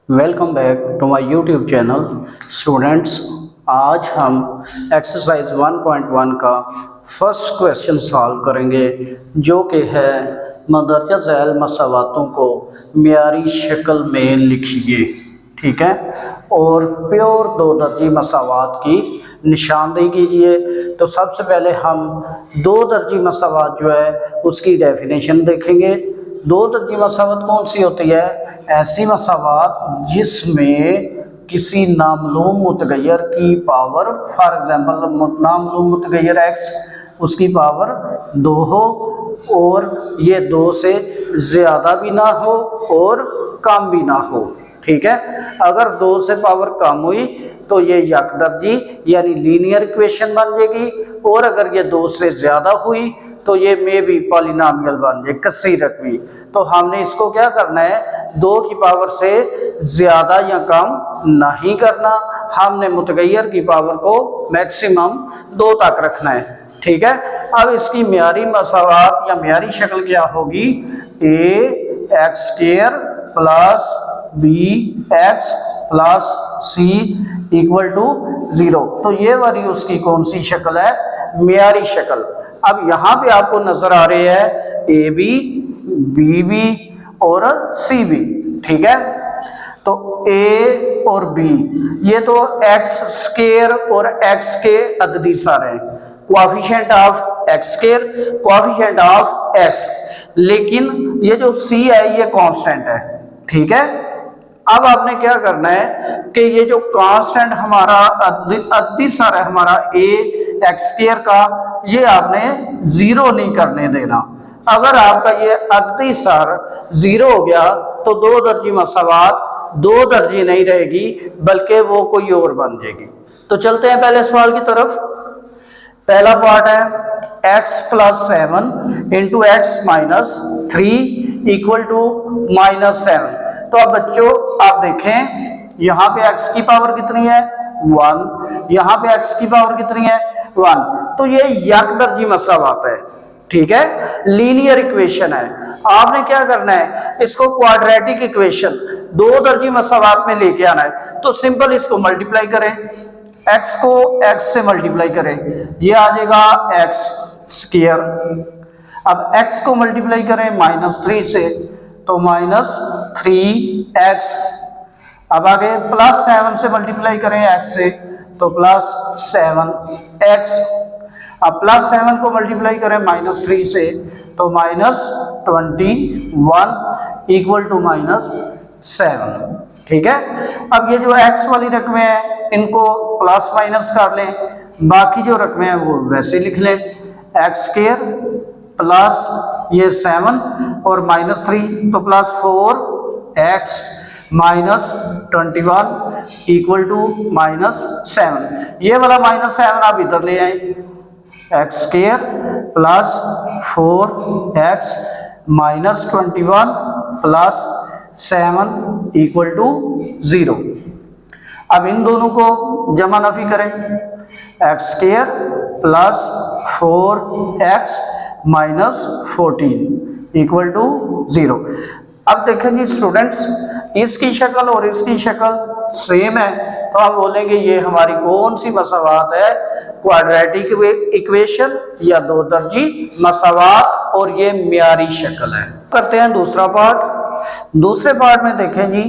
Welcome back to my YouTube channel students. आज हम exercise 1.1 का फर्स्ट क्वेश्चन सॉल्व करेंगे, जो कि है मंदरजा झैल मसावातों को मियारी शक्ल में लिखिए। ठीक है, और प्योर दो दर्जी मसावात की निशानदेही कीजिए। तो सबसे पहले हम दो दर्जी मसावात जो है उसकी डेफिनेशन देखेंगे। दो दर्जी मसावत कौन सी होती है? ऐसी मसावत जिसमें किसी नामलूम मुतगैर की पावर, फॉर एग्जांपल नामलूम मुतगैर एक्स, उसकी पावर 2 हो और ये 2 से ज़्यादा भी ना हो और कम भी ना हो। ठीक है, अगर 2 से पावर कम हुई तो ये यकदर्जी यानी लीनियर इक्वेशन बन जाएगी, और अगर ये 2 से ज़्यादा हुई तो ये मे भी पॉलिनॉमियल बन जाए, कस्सी रकमी। तो हमने इसको क्या करना है, 2 की पावर से ज़्यादा या कम नहीं करना, हमने मुतगैर की पावर को मैक्सिमम 2 तक रखना है। ठीक है, अब इसकी म्यारी मसावात या म्यारी शक्ल क्या होगी? A x square plus b x plus c equal to 0। तो ये वाली उसकी कौन सी शक्ल है? म्यारी शक्ल। अब यहाँ पे आपको नजर आ रहे हैं ए बी, बी बी और सी बी। ठीक है, तो ए और बी ये तो एक्स स्क्वायर और एक्स के अददी सारे हैं, coefficient of x square, coefficient of x, लेकिन ये जो सी है ये कांस्टेंट है। ठीक है, अब आपने क्या करना है कि ये जो कांस्टेंट हमारा अद्दी सारा हमारा ए एक्स स्क्वायर का, ये आपने 0 नहीं करने देना। अगर आपका ये अद्दी सार 0 हो गया तो दो दर्जी मसावात दो दर्जी नहीं रहेगी, बल्कि वो कोई और बन जाएगी। तो चलते हैं पहले सवाल की तरफ। पहला पार्ट है x plus 7 into x minus 3 equal to -7। तो अब बच्चों आप देखें, यहाँ पे x की पावर कितनी है? 1। यहाँ पे x की पावर कितनी है? 1। तो ये यकदर्जी मसावात है। ठीक है, लीनियर इक्वेशन है। आपने क्या करना है, इसको क्वाड्रेटिक इक्वेशन दो दर्जी मसावात में लेके आना है। तो सिंपल इसको मल्टीप्लाई करें, x को x से मल्टीप्लाई करें, ये आ जाएगा एक्स स्क्वायर। अब x को मल्टीप्लाई करें -3 से तो -3x। अब आगे +7 से मल्टीप्लाई करें x से तो +7x। अब +7 को मल्टीप्लाई करें -3 से तो -21 इक्वल टू -7। ठीक है, अब ये जो x वाली रकमें हैं इनको प्लस माइनस कर लें, बाकी जो रकमें हैं वो वैसे लिख लें। एक्स स्क्वायर प्लस ये 7 और -3 तो +4x -21 इक्वल टू -7। ये वाला -7 आप इधर ले आए, x square plus 4x -21 plus 7 equal to 0। अब इन दोनों को जमा नफी करें, x square plus 4x -14 equal to 0। अब देखेंगे स्टूडेंट्स, इसकी शक्ल और इसकी शक्ल सेम है, तो हम बोलेंगे ये हमारी कौन सी मसावात है? क्वाड्रेटिक इक्वेशन या दो दर्जी मसावात, और ये म्यारी शक्ल है। करते हैं दूसरा पार्ट। दूसरे पार्ट में देखें जी,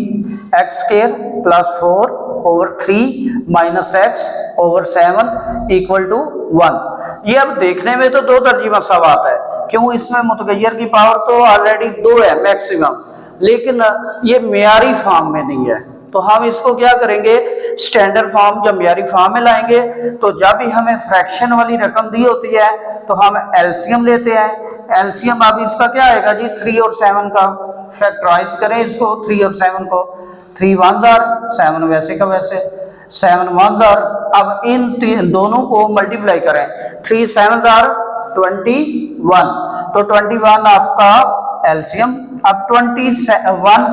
x square plus 4 over 3 minus x over 7 equal to 1। ये अब देखने में तो दो दर्जी मसावात है, क्यों? इसमें मुतगैर की पावर तो ऑलरेडी 2 है मैक्सिमम, लेकिन ये म्यारी फॉर्म में नहीं है। तो हम इसको क्या करेंगे, स्टैंडर्ड फॉर्म या म्यारी फॉर्म में लाएंगे। तो जब भी हमें फ्रैक्शन वाली रकम दी होती है तो हम एलसीएम लेते हैं। एलसीएम अब इसका क्या आएगा जी? 3 और 7 का फैक्टराइज करें इसको, 3 और 7 को, 3 1 7 वैसे का वैसे, 7 1 अब इन दोनों को मल्टीप्लाई करें, 3 7 21, तो 21 आपका एलसीएम। अब 21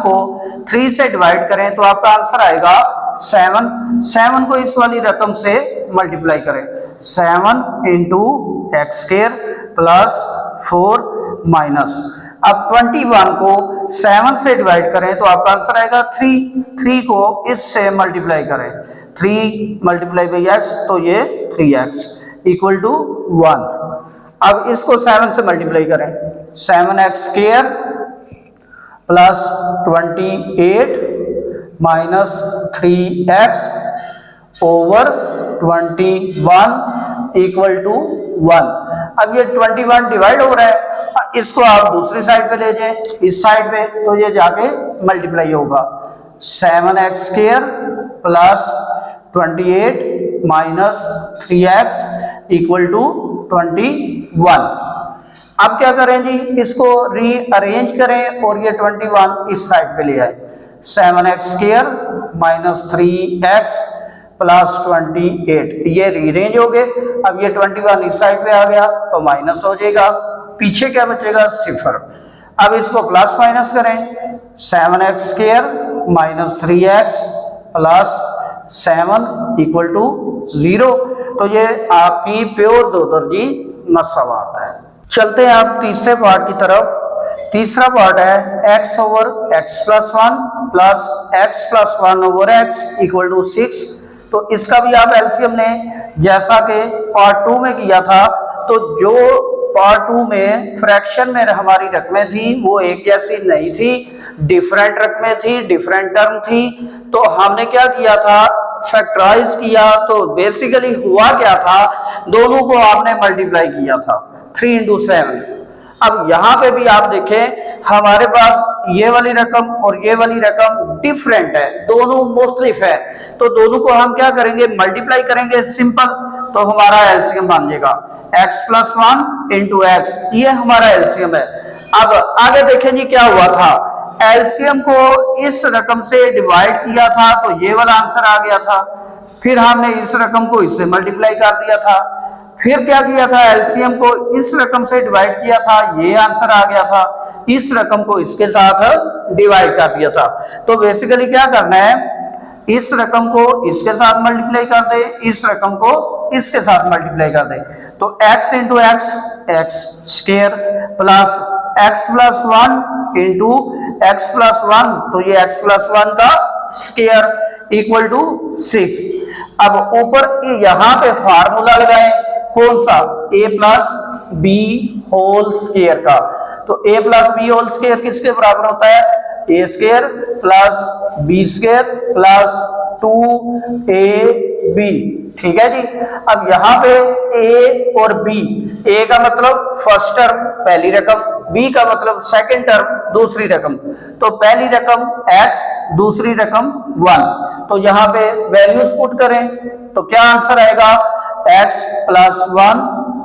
को 3 से डिवाइड करें तो आपका आंसर आएगा 7। 7 को इस वाली रकम से मल्टीप्लाई करें, 7 into x square plus 4 minus. अब 21 को 7 से डिवाइड करें तो आपका आंसर आएगा 3। 3 को इससे मल्टीप्लाई करें, 3 मल्टीप्लाई बाई एक्स तो ये 3x इक्वल टू 1। अब इसको 7 से मल्टीप्लाई करें, 7x square plus 28 minus 3x over 21 equal to 1। अब ये 21 डिवाइड हो रहा है, इसको आप दूसरी साइड पे ले जाएं, इस साइड पे, तो ये जाके मल्टीप्लाई होगा। 7x square plus 28 minus 3x equal to 21। अब क्या करें जी, इसको रीअरेंज करें और ये 21 इस साइड पे ले आए। 7x square minus 3x plus 28, ये रीअरेंज हो गए। अब ये 21 इस साइड पे आ गया तो माइनस हो जाएगा, पीछे क्या बचेगा, 0। अब इसको प्लस माइनस करें, 7x square minus 3x plus 7 equal to 0। तो ये आपकी प्योर दो दर्जी मसवात है। चलते हैं आप तीसरे पार्ट की तरफ। तीसरा पार्ट है x over x plus 1 plus x plus 1 over x equal to 6। तो इसका भी आप एलसीएम ने जैसा कि पार्ट 2 में किया था, तो जो पार्ट 2 में फ्रैक्शन में हमारी रकमें थी वो एक जैसी नहीं थी, डिफरेंट रकमें थी, डिफरेंट टर्म थी। तो हमने क्या किया था, फैक्टराइज किया। तो बेसिकली हुआ क्या था, दोनों को आपने मल्टीप्लाई किया था, 3 इंटू 7। अब यहाँ पे भी आप देखें, हमारे पास ये वाली रकम और ये वाली रकम डिफरेंट है, दोनों मुख्तलिफ है। तो दोनों को हम क्या करेंगे, मल्टीप्लाई करेंगे, सिंपल। तो हमारा एलसीएम बन जाएगा x प्लस 1 इंटू एक्स, ये हमारा एलसीएम है। अब आगे देखें जी क्या हुआ था, एलसीएम को इस रकम से डिवाइड किया था तो ये वाला आंसर आ गया था। फिर हमने इस रकम को इससे मल्टीप्लाई कर दिया था। फिर क्या किया था, एलसीएम को इस रकम से डिवाइड किया था, ये आंसर आ गया था। इस रकम को इसके साथ डिवाइड कर दिया था। तो बेसिकली क्या करना है, इस रकम को इसके साथ मल्टीप्लाई कर दे, इस रकम को इसके साथ मल्टीप्लाई कर दे। तो x into x, x square plus x plus 1 into x plus 1, तो ये x प्लस 1 का स्क्वायर इक्वल टू 6। अब ऊपर यहाँ पे फार्मूला लगाएं, कौन सा, a plus b whole square का। तो a plus b whole square किसके बराबर होता है, a square plus b square plus 2ab। ठीक है जी। अब यहाँ पे a और b, a का मतलब फर्स्ट टर्म पहली रकम, b का मतलब सेकंड टर्म दूसरी रकम। तो पहली रकम x, दूसरी रकम 1। तो यहाँ पे वैल्यूज पुट करें तो क्या आंसर आएगा, x plus 1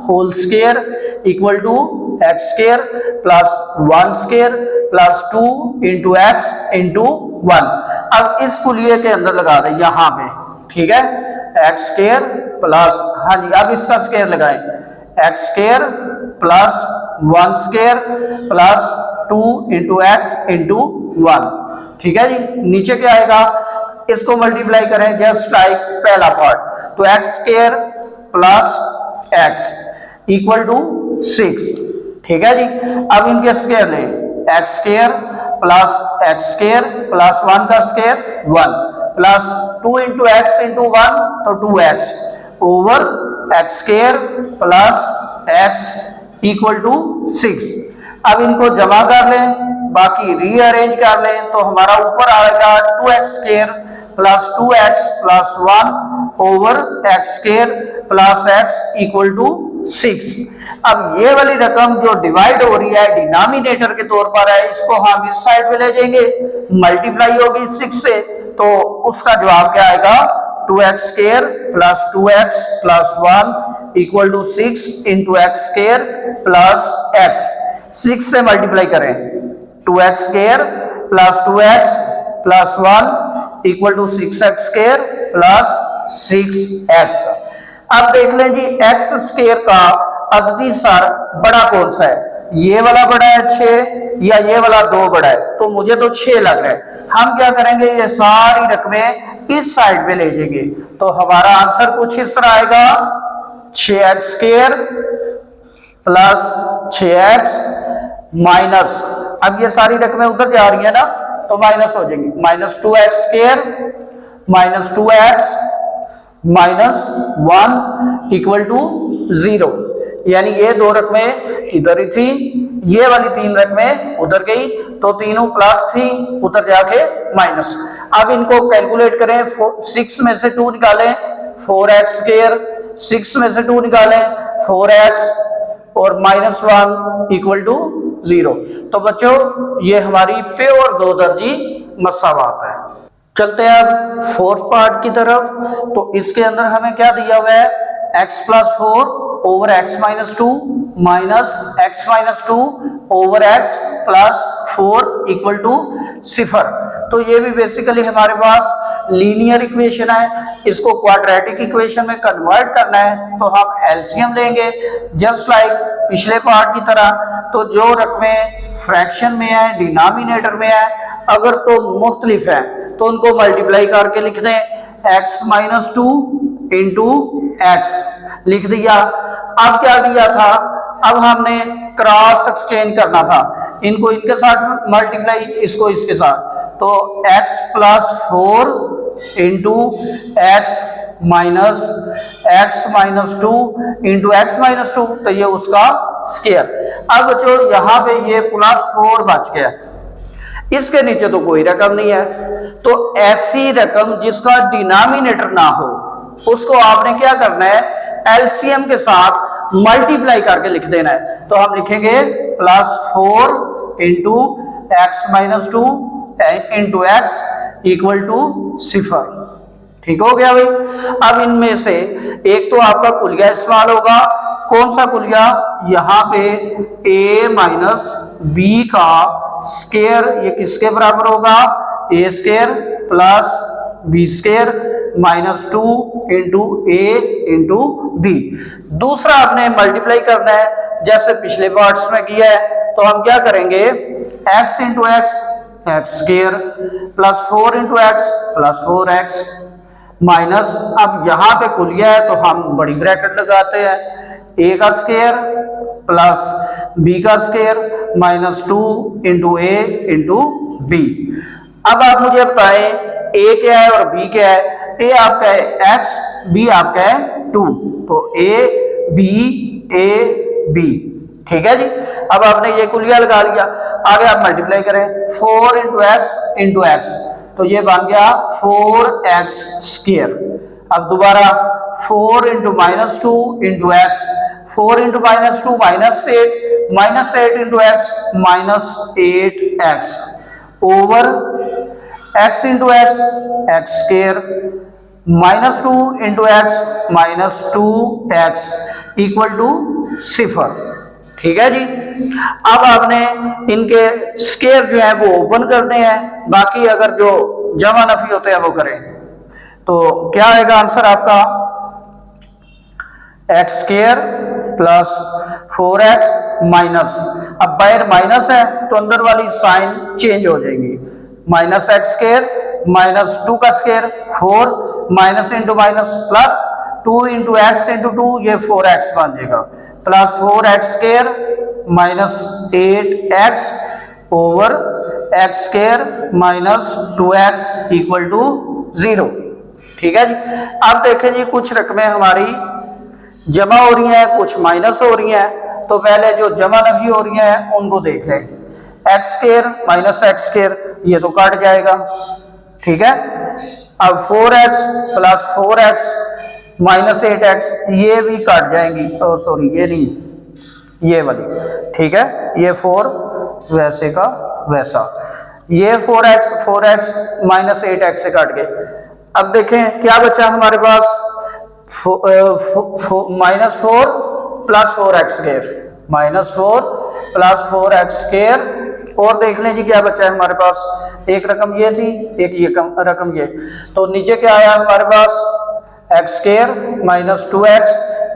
whole square equal to x square plus 1 square plus 2 into x into 1। अब इस कुलिये के अंदर लगा दें यहाँ पे, ठीक है, एक्स स्क्वायर प्लस, हाँ जी, अब इसका स्क्वायर लगाएं, x square plus 1 square plus 2 into x into 1। ठीक है जी। नीचे क्या आएगा, इसको मल्टीप्लाई करें जस्ट लाइक पहला पार्ट। तो x square plus x equal to 6। ठीक है जी। अब इनके स्क्वायर लें, x square plus x square plus 1 का square 1 plus 2 into x into 1 तो 2x over x square plus x equal to 6। अब इनको जमा कर लें, बाकी रीअरेंज कर लें तो हमारा ऊपर आएगा 2x square plus 2x plus 1 over x square plus x equal to 6। अब ये वाली रकम जो डिवाइड हो रही है डिनोमिनेटर के तौर पर है, इसको हम इस साइड पे ले जाएंगे, मल्टीप्लाई होगी 6 से, तो उसका जवाब क्या आएगा, 2x square plus 2x plus 1 equal to 6 into x square plus x. 6 से मल्टीप्लाई करें, 2x square plus 2x plus 1 equal to 6x square plus 6x। अब देख लें जी, एक्स स्क्वायर का अददी सर बड़ा कौन सा है, ये वाला बड़ा है 6 या ये वाला 2 बड़ा है, तो मुझे तो 6 लग रहा है। हम क्या करेंगे, ये सारी रकमें इस साइड पे ले जाएंगे तो हमारा आंसर कुछ इस तरह आएगा, 6x square plus 6x minus, अब ये सारी रकमें उधर जा रही है ना तो माइनस हो जाएंगी, minus 2x square minus 2x minus 1 equal to 0, यानी ये दो रकमें इधर ही थी, ये वाली तीन रकमें उधर गई, तो तीनों प्लस थी, उधर जाके माइनस। अब इनको कैलकुलेट करें, 6 में से 2 निकालें 4x स्क्वायर, 6 में से 2 निकालें 4x और माइनस 1 इक्वल टू 0। तो बच्चों ये हमारी प्योर दो दर्जी मसावात है। चलते हैं अब फोर्थ पार्ट की तरफ। तो इसके अंदर हमें क्या दिया हुआ है, x plus 4 over x minus 2 minus x minus 2 over x plus 4 equal to 0। तो ये भी बेसिकली हमारे पास लीनियर इक्वेशन है, इसको क्वाड्रेटिक इक्वेशन में कन्वर्ट करना है तो हम एलसीएम लेंगे जस्ट लाइक पिछले पार्ट की तरह। तो जो रकमें फ्रैक्शन में है, डिनोमिनेटर में है, अगर तो मुख्तलिफ है तो उनको मल्टीप्लाई करके लिख दें, x माइनस 2 इंटू एक्स लिख दिया। अब क्या दिया था, अब हमने क्रॉस एक्सचेंज करना था, इनको इनके साथ मल्टीप्लाई, इसको इसके साथ, तो x plus 4 into x minus 2 into x minus 2, तो ये उसका स्क्वायर। अब जो यहाँ पे ये प्लस 4 बच गया, इसके नीचे तो कोई रकम नहीं है, तो ऐसी रकम जिसका डिनोमिनेटर ना हो उसको आपने क्या करना है, एलसीएम के साथ मल्टीप्लाई करके लिख देना है। तो हम लिखेंगे plus 4 into x minus 2 into x equal to 0। ठीक हो गया भाई। अब इनमें से एक तो आपका कुलिया इस्तेमाल होगा, कौन सा कुलिया, यहाँ पे a माइनस बी का स्क्वायर, ये किसके बराबर होगा, a square plus b square minus 2 into a into b. दूसरा आपने मल्टीप्लाई करना है जैसे पिछले पार्ट्स में किया है, तो हम क्या करेंगे, x into x x square plus 4 into x plus 4x minus, अब यहाँ पे कुलिया है तो हम बड़ी ब्रैकेट लगाते हैं, a का स्क्वायर प्लस b का square minus 2 into a into B. अब आप मुझे बताएं a क्या है और b क्या है। a आपका है x, b आपका है 2, तो a b a b, ठीक है जी। अब आपने ये कुलिया लगा लिया, आगे आप मल्टीप्लाई करें 4 इंटू एक्स, तो ये बन गया 4x स्क्वायर। अब दोबारा 4 into minus 2 into x, 4 into minus 2 minus 8 into x minus 8x over x into x x square minus 2 into x minus 2x equal to 0। ठीक है जी। अब आपने इनके स्क्वायर जो है वो ओपन करने हैं, बाकी अगर जो जमा नफी होते हैं वो करें। तो क्या आएगा आंसर आपका, x square plus 4x minus, अब बाहर माइनस है तो अंदर वाली साइन चेंज हो जाएगी, माइनस एक्स स्क्वायर माइनस 2 का square 4 minus into minus plus 2 into x into 2, ये 4x बन जाएगा, plus 4x square minus 8x over x square minus 2x equal to 0। ठीक है जी। अब देखें जी, कुछ रकमें हमारी जमा हो रही हैं, कुछ माइनस हो रही हैं, तो पहले जो जमा नफी हो रही हैं उनको देख लें। X square minus x square, ये तो कट जाएगा, ठीक है। अब 4x plus 4x minus 8x, ये भी कट जाएंगी, तो सॉरी ये नहीं, ये वाली, ठीक है। ये 4 वैसे का वैसा, ये 4x माइनस 8x से कट गए। अब देखें क्या बचा हमारे पास, minus 4 plus 4x square, minus 4 plus 4x square, और देख लें जी क्या बचा है हमारे पास, एक रकम ये थी, एक ये रकम ये, तो नीचे क्या आया हमारे पास, x square minus 2x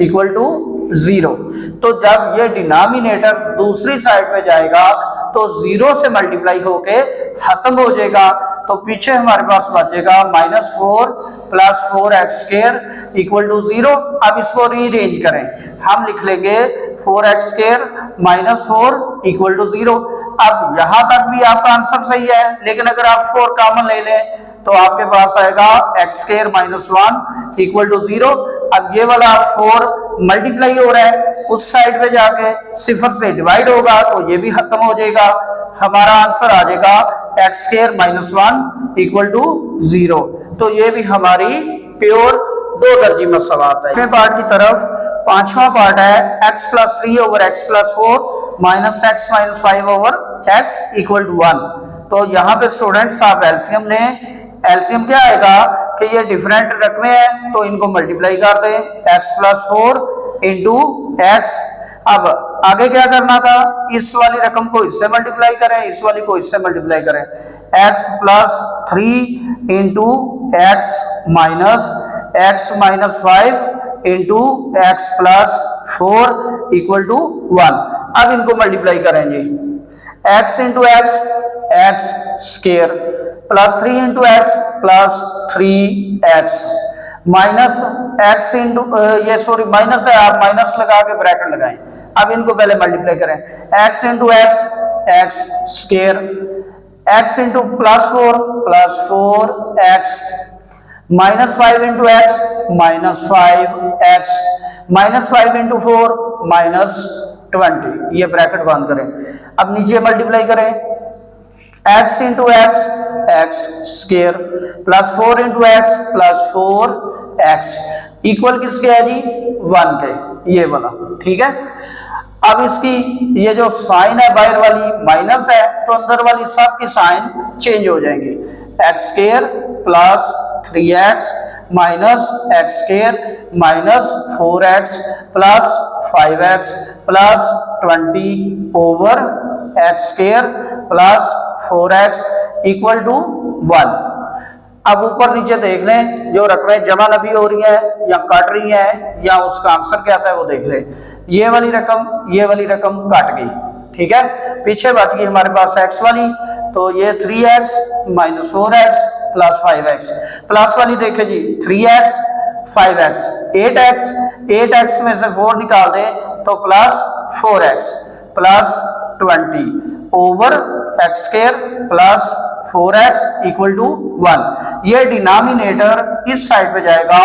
equal to 0। तो जब ये डिनोमिनेटर दूसरी साइड पे जाएगा तो 0 से मल्टीप्लाई होके खत्म हो जाएगा, तो पीछे हमारे पास बचेगा minus 4 plus 4x square equal to 0। अब इसको रीअरेंज करें, हम लिख लेंगे 4x square minus 4 equal to 0। अब यहां तक भी आपका आंसर सही है, लेकिन अगर आप 4 कॉमन ले लें तो आपके पास आएगा x square minus 1 equal to 0। अब ये वाला 4 मल्टीप्लाई हो रहा है, उस साइड पे जाके सिफर से डिवाइड होगा तो ये भी खत्म हो जाएगा। हमारा आंसर आ जाएगा x square minus 1 equal to 0। तो ये भी हमारी प्योर दो दर्जी मसवात है। पांचवें पार्ट की तरफ पांचवा पार्ट है x plus 3 over x plus 4 minus x minus 5 over x equal to 1। तो यहाँ पे स्टूडेंट्स आप एलसीएम क्या आएगा कि ये डिफरेंट रकमें हैं तो इनको मल्टीप्लाई कर दें, x प्लस 4 इंटू एक्स। अब आगे क्या करना था, इस वाली रकम को इससे मल्टीप्लाई करें, इस वाली को इससे मल्टीप्लाई करें, x plus 3 into x minus 5 into x plus 4 equal to 1। अब इनको मल्टीप्लाई करेंगे, x into x square plus 3 into x plus 3x minus x into minus है, आप माइनस लगा के ब्रैकेट लगाएं। अब इनको पहले मल्टीप्लाई करें, x into x square, x into plus 4x minus 5 into x minus 5x minus 5 into 4 minus 20। ये ब्रैकेट बंद करें। अब नीचे मल्टीप्लाई करें, x into x square plus 4 into x plus 4x equal किसके है जी, 1 के, ये वाला। ठीक है, अब इसकी ये जो साइन है बाहर वाली माइनस है तो अंदर वाली सब की साइन चेंज हो जाएंगी, x square plus 3x minus x square minus 4x plus 5x plus 20 over x square plus 4x equal to 1। अब ऊपर नीचे देख लें, जो रकमें जमा नफी हो रही है या कट रही है या उसका आंसर क्या आता है वो देख लें। ये वाली रकम कट गई, ठीक है, पीछे बच गई हमारे पास x वाली, तो ये 3x minus 4x plus 5x। Plus वाली देखे जी 3x 5x 8x में से 4 निकाल दे तो plus 4x plus 20 over x square plus 4x equal to 1। ये डिनोमिनेटर इस साइड पे जाएगा,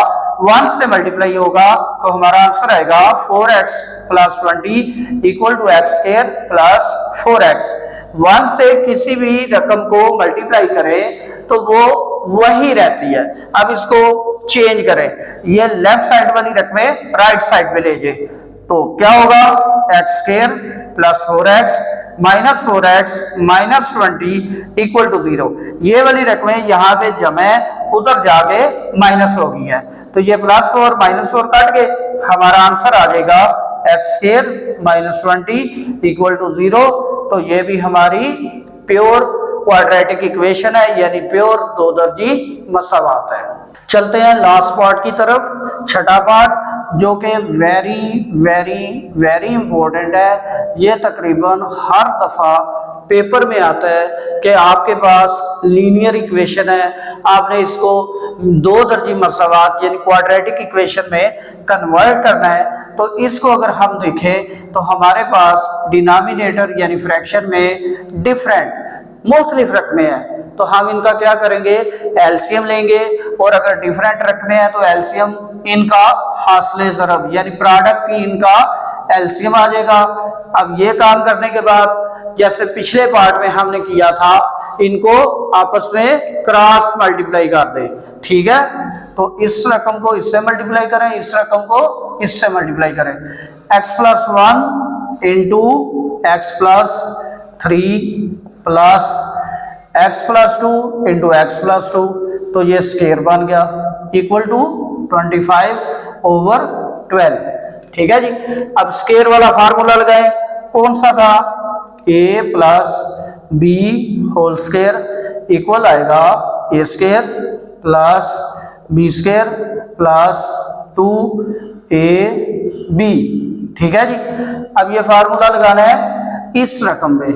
1 से मल्टीप्लाई होगा तो हमारा आंसर आएगा 4x plus 20 equal to x square plus 4x। 1 से किसी भी रकम को मल्टीप्लाई करें तो वो वही रहती है। अब इसको चेंज करें, ये लेफ्ट साइड वाली रकमें राइट साइड पे ले जाए तो क्या होगा, x square plus 4x minus 4x minus 20 equal to 0। ये वाली रकमें यहाँ पे जमा उधर जाके माइनस हो गई है तो ये प्लस 4 माइनस 4 काट के हमारा आंसर आ जाएगा x square minus 20 equal to 0। तो ये भी हमारी प्योर क्वाड्रेटिक इक्वेशन है, यानी प्योर दो दर्जी मसावात है। चलते हैं लास्ट पार्ट की तरफ, छठा पार्ट, जो कि वेरी वेरी वेरी इंपॉर्टेंट है। ये तकरीबन हर दफा पेपर में आता है कि आपके पास लीनियर इक्वेशन है, आपने इसको दो दर्जी मसावात यानी क्वाड्रेटिक इक्वेशन में कन्वर्ट करना है। तो इसको अगर हम देखें तो हमारे पास डिनोमिनेटर यानी फ्रैक्शन में डिफरेंट मुख्तलिफ रकमें हैं, तो हम इनका क्या करेंगे, एलसीएम लेंगे, और अगर डिफरेंट रकमें हैं तो एलसीएम इनका हासिल ज़रब यानी प्रोडक्ट की इनका एलसीएम आ जाएगा। अब ये काम करने के बाद जैसे पिछले पार्ट में हमने किया था, इनको आपस में क्रॉस मल्टीप्लाई कर दें, ठीक है। तो इस रकम को इससे मल्टीप्लाई करें, इस रकम को इससे मल्टीप्लाई करें, x plus 1 into x plus 3 plus x plus 2 into x plus 2, तो ये स्क्वायर बन गया इक्वल टू 25 ओवर 12, ठीक है जी। अब स्क्वायर वाला फार्मूला लगाएं, कौन सा था, a plus b whole square equal आएगा a square plus b square plus 2ab, ठीक है जी। अब ये फार्मूला लगाना है इस रकम पे,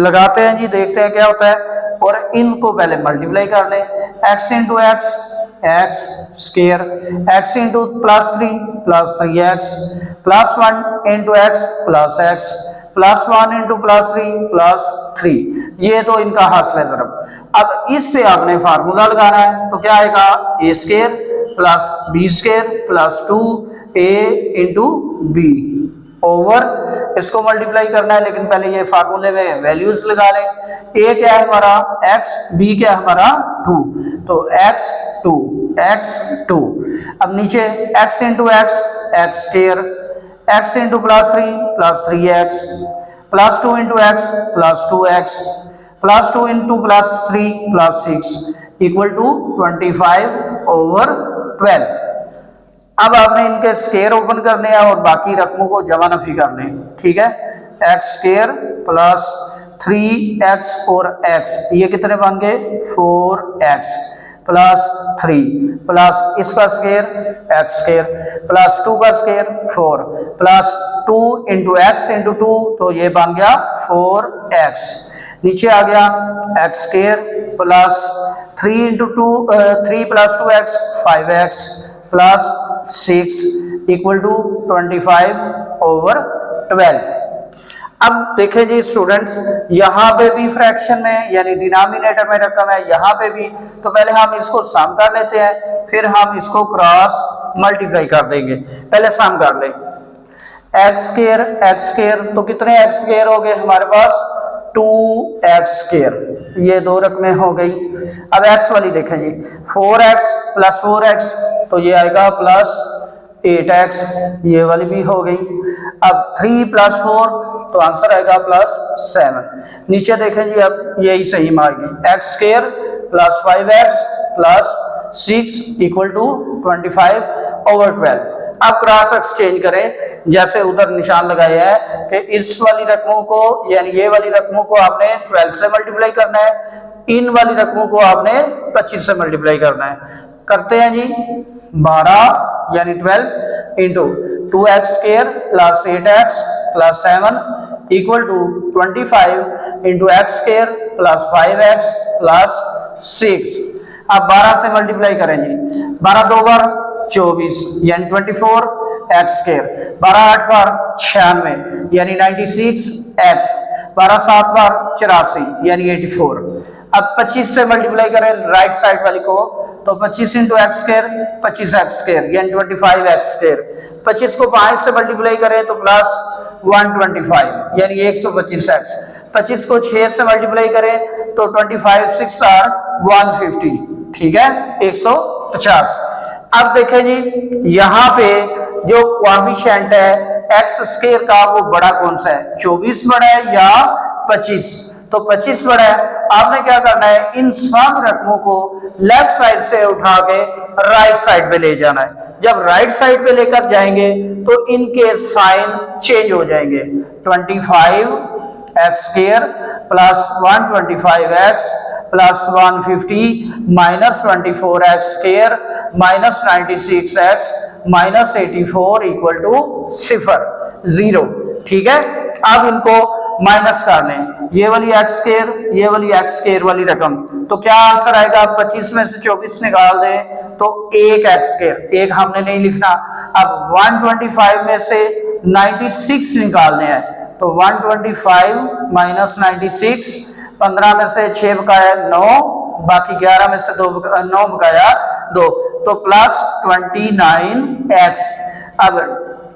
लगाते हैं जी, देखते हैं क्या होता है, और इनको पहले मल्टीप्लाई कर लें, x into x x square, x into plus 3x plus 1 into x plus 1 into plus 3, ये तो इनका हासिल है ज़रब। अब इस पे आपने फार्मूला लगाना है, तो क्या आएगा a square plus b square plus 2a into b over, इसको मल्टीप्लाई करना है, लेकिन पहले ये फार्मूले में वैल्यूज लगा लें। a क्या है हमारा x, b क्या है हमारा 2, तो x 2। अब नीचे x into x square, x into plus 3x plus 2 into x plus 2x plus 2 into plus 3 plus 6 equal to 25 over 12। अब आपने इनके स्केयर ओपन करने हैं और बाकी रकमों को जमा नफी करने, ठीक है। एक्स स्केयर प्लस 3x और x, ये कितने बन गए 4x प्लस 3 प्लस इसका स्केयर x स्केयर प्लस 2 का square 4 plus 2 into x into 2, तो ये बन गया 4x। नीचे आ गया x square plus 3 into 3 plus 2x 5x plus 6 equal to 25 over 12। अब देखें जी स्टूडेंट्स, यहाँ पे भी फ्रैक्शन में यानी डिनोमिनेटर में रकम है, यहाँ पे भी, तो पहले हम इसको सम कर लेते हैं, फिर हम इसको क्रॉस मल्टीप्लाई कर देंगे। पहले सम कर लें, एक्स स्केयर, तो कितने एक्स स्केयर हो गए हमारे पास 2x स्केयर, ये दो रकमें हो गई। अब x वाली देखें जी, 4x प्लस 4x, तो ये आएगा प्लस 8x, ये वाली भी हो गई। अब 3 प्लस 4, तो आंसर आएगा प्लस 7। नीचे देखें जी, अब यही सही मारेगी, x square plus 5x plus 6 equal to 25 over 12। अब क्रॉस एक्सचेंज करें, जैसे उधर निशान लगाया है कि इस वाली रकमों को यानी ये वाली रकमों को आपने 12 से मल्टीप्लाई करना है, इन वाली रकमों को आपने 25 से मल्टीप्लाई करना है। करते हैं जी, 12 यानी 12 into 2x square plus 8x plus 7 equal to 25 into x square plus 5x plus 6। अब 12 से मल्टीप्लाई करें जी, 12 2 बार 24 यानी 24 एक्स स्केयर, 12 8 बार 96 यानी 96x, 12 7 बार 84 यानी 84। अब 25 से मल्टीप्लाई करें राइट साइड वाली को, तो 25 into x square 25 x square यानी 25 एक्स स्केयर। 25 को 5 से मल्टीप्लाई करें तो प्लस 125 यानी 125x। 25 को 6 से मल्टीप्लाई करें तो 25 6 आर 150, ठीक है 150। अब देखें जी, यहाँ पे जो कोएफिशिएंट है एक्स स्केयर का वो बड़ा कौन सा है, 24 बड़ा है या 25, तो 25 बड़ा है। आपने क्या करना है, इन सब रकमों को लेफ्ट साइड से उठा के राइट साइड पे ले जाना है। जब राइट साइड पे लेकर जाएंगे तो इनके साइन चेंज हो जाएंगे, 25 x square plus 125x plus 150 minus 24 x square minus 96x minus 84 equal to 0, ठीक है। अब इनको माइनस करने, ये वाली एक्स स्केयर ये वाली एक्स स्केयर वाली रकम, तो क्या आंसर आएगा, 25 में से 24 निकाल दें तो 1 एक्स स्केयर, एक हमने नहीं लिखना। अब 125 में से 96 निकालने हैं, तो 125 माइनस 96, 15 में से 6 बकाया 9, बाकी 11 में से 9 बकाया 2, तो प्लस 29x। अब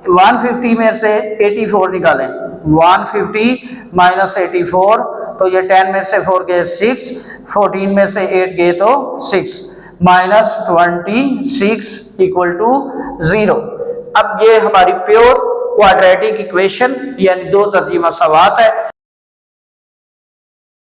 150 में से 84 निकालें, 150 माइनस 84, तो ये 10 में से 4 गए 6, 14 में से 8 गए तो 6, माइनस 26 इक्वल टू 0। अब ये हमारी प्योर क्वाड्रेटिक इक्वेशन यानी दो तरजीह मसावात है।